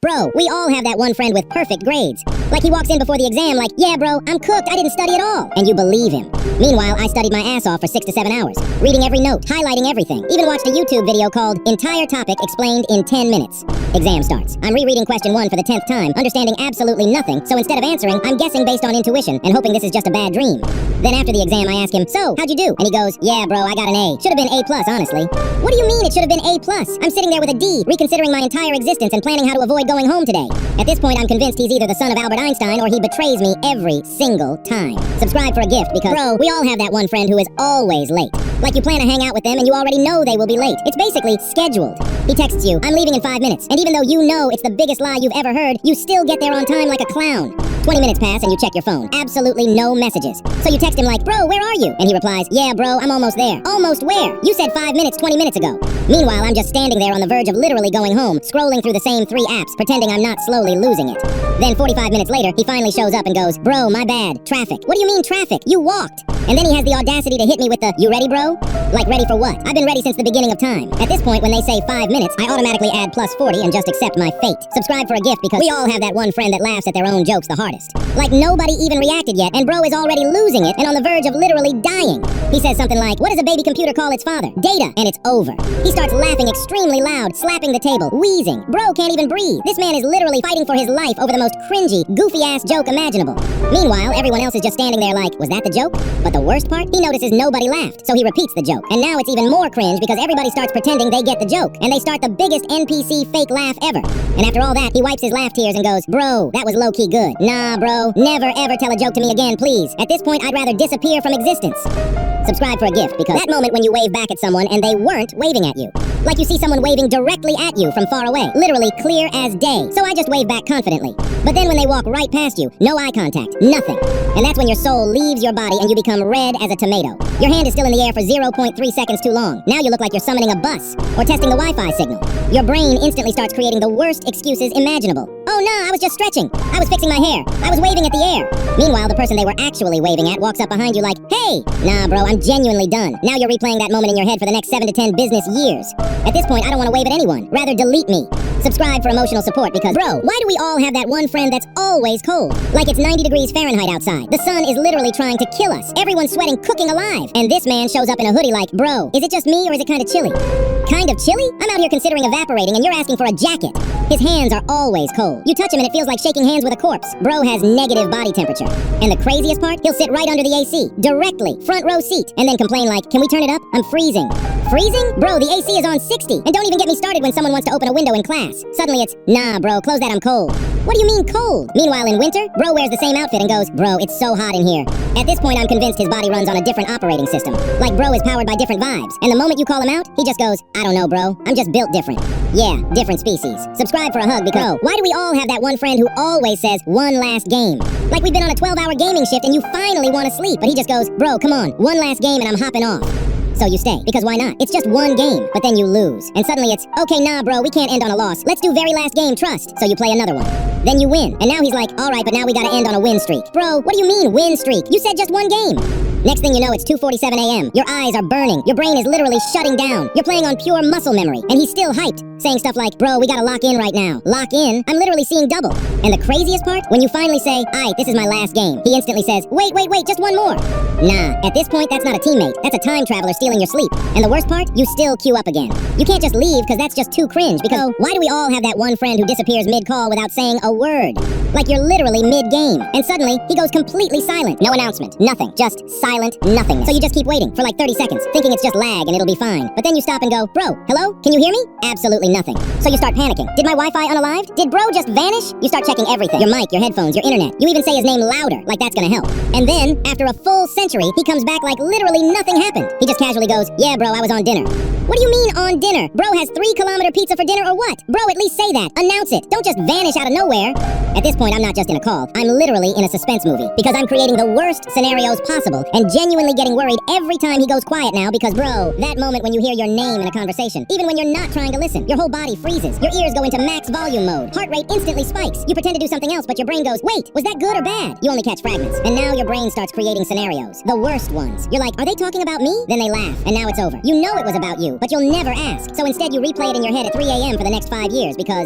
Bro, we all have that one friend with perfect grades. Like he walks in before the exam like, yeah bro, I'm cooked, I didn't study at all. And you believe him. Meanwhile, I studied my ass off for 6 to 7 hours, reading every note, highlighting everything. Even watched a YouTube video called Entire Topic Explained in 10 Minutes. Exam starts. I'm rereading question 1 for the 10th time, understanding absolutely nothing, so instead of answering, I'm guessing based on intuition and hoping this is just a bad dream. Then after the exam, I ask him, so, how'd you do? And he goes, yeah bro, I got an A. Should've been A+, honestly. What do you mean it should've been A+? I'm sitting there with a D, reconsidering my entire existence and planning how to avoid going home today. At this point, I'm convinced he's either the son of Albert Einstein or he betrays me every single time. Subscribe for a gift because, bro, we all have that one friend who is always late. Like you plan to hang out with them and you already know they will be late. It's basically scheduled. He texts you, I'm leaving in 5 minutes. And even though you know it's the biggest lie you've ever heard, you still get there on time like a clown. 20 minutes pass and you check your phone. Absolutely no messages. So you text him like, bro, where are you? And he replies, yeah, bro, I'm almost there. Almost where? You said 5 minutes 20 minutes ago. Meanwhile, I'm just standing there on the verge of literally going home, scrolling through the same 3 apps, pretending I'm not slowly losing it. Then 45 minutes later, he finally shows up and goes, bro, my bad, traffic. What do you mean traffic? You walked. And then he has the audacity to hit me with the, you ready, bro? Like, ready for what? I've been ready since the beginning of time. At this point, when they say 5 minutes, I automatically add plus 40 and just accept my fate. Subscribe for a gift because we all have that one friend that laughs at their own jokes the hardest. Like, nobody even reacted yet, and bro is already losing it and on the verge of literally dying. He says something like, what does a baby computer call its father? Data. And it's over. He starts laughing extremely loud, slapping the table, wheezing. Bro can't even breathe. This man is literally fighting for his life over the most cringy, goofy-ass joke imaginable. Meanwhile, everyone else is just standing there like, was that the joke? But the worst part? He notices nobody laughed, so he repeats the joke. And now it's even more cringe because everybody starts pretending they get the joke, and they start the biggest NPC fake laugh ever. And after all that, he wipes his laugh tears and goes, bro, that was low-key good. Nah, bro, never ever tell a joke to me again, please. At this point, I'd rather disappear from existence. Subscribe for a gift because that moment when you wave back at someone and they weren't waving at you. Like you see someone waving directly at you from far away, literally clear as day. So I just wave back confidently. But then when they walk right past you, no eye contact, nothing. And that's when your soul leaves your body and you become red as a tomato. Your hand is still in the air for 0.3 seconds too long. Now you look like you're summoning a bus or testing the Wi-Fi signal. Your brain instantly starts creating the worst excuses imaginable. Oh nah, I was just stretching. I was fixing my hair. I was waving at the air. Meanwhile, the person they were actually waving at walks up behind you like, hey! Nah bro, I'm genuinely done. Now you're replaying that moment in your head for the next 7 to 10 business years. At this point, I don't want to wave at anyone. Rather delete me. Subscribe for emotional support because, bro, why do we all have that one friend that's always cold? Like it's 90 degrees Fahrenheit outside. The sun is literally trying to kill us. Everyone's sweating, cooking alive. And this man shows up in a hoodie like, bro, is it just me or is it kind of chilly? Kind of chilly? I'm out here considering evaporating and you're asking for a jacket. His hands are always cold. You touch him and it feels like shaking hands with a corpse. Bro has negative body temperature. And the craziest part? He'll sit right under the AC, directly, front row seat, and then complain like, can we turn it up? I'm freezing. Freezing? Bro, the AC is on 60. And don't even get me started when someone wants to open a window in class. Suddenly it's, nah bro, close that, I'm cold. What do you mean cold? Meanwhile in winter, bro wears the same outfit and goes, bro, it's so hot in here. At this point I'm convinced his body runs on a different operating system. Like bro is powered by different vibes. And the moment you call him out, he just goes, I don't know bro, I'm just built different. Yeah, different species. Subscribe for a hug because, bro, why do we all have that one friend who always says, one last game? Like we've been on a 12-hour gaming shift and you finally want to sleep, but he just goes, bro, come on, one last game and I'm hopping off. So you stay, because why not? It's just one game, but then you lose. And suddenly it's, okay, nah bro, we can't end on a loss. Let's do very last game, trust. So you play another one. Then you win. And now he's like, alright, but now we gotta end on a win streak. Bro, what do you mean win streak? You said just one game. Next thing you know, it's 2:47 a.m. Your eyes are burning. Your brain is literally shutting down. You're playing on pure muscle memory. And he's still hyped, saying stuff like, bro, we gotta lock in right now. Lock in? I'm literally seeing double. And the craziest part? When you finally say, aight, this is my last game, he instantly says, wait, just one more. Nah, at this point, that's not a teammate. That's a time traveler stealing your sleep. And the worst part? You still queue up again. You can't just leave because that's just too cringe. Because why do we all have that one friend who disappears mid-call without saying a word? Like you're literally mid-game. And suddenly, he goes completely silent. No announcement. Nothing. Just silent nothingness. So you just keep waiting for like 30 seconds, thinking it's just lag and it'll be fine. But then you stop and go, bro, hello? Can you hear me? Absolutely nothing. So you start panicking. Did my Wi-Fi unalived? Did bro just vanish? You start checking everything. Your mic, your headphones, your internet. You even say his name louder, like that's gonna help. And then, after a full century, he comes back like literally nothing happened. He just casually goes, yeah bro, I was on dinner. What do you mean on dinner? Bro has 3-kilometer pizza for dinner or what? Bro, at least say that. Announce it. Don't just vanish out of nowhere. At this point, I'm not just in a call. I'm literally in a suspense movie. Because I'm creating the worst scenarios possible and genuinely getting worried every time he goes quiet now because, bro, that moment when you hear your name in a conversation, even when you're not trying to listen, your whole body freezes. Your ears go into max volume mode. Heart rate instantly spikes. You pretend to do something else, but your brain goes, wait, was that good or bad? You only catch fragments. And now your brain starts creating scenarios. The worst ones. You're like, are they talking about me? Then they laugh, and now it's over. You know it was about you, but you'll never ask. So instead you replay it in your head at 3 a.m. for the next 5 years because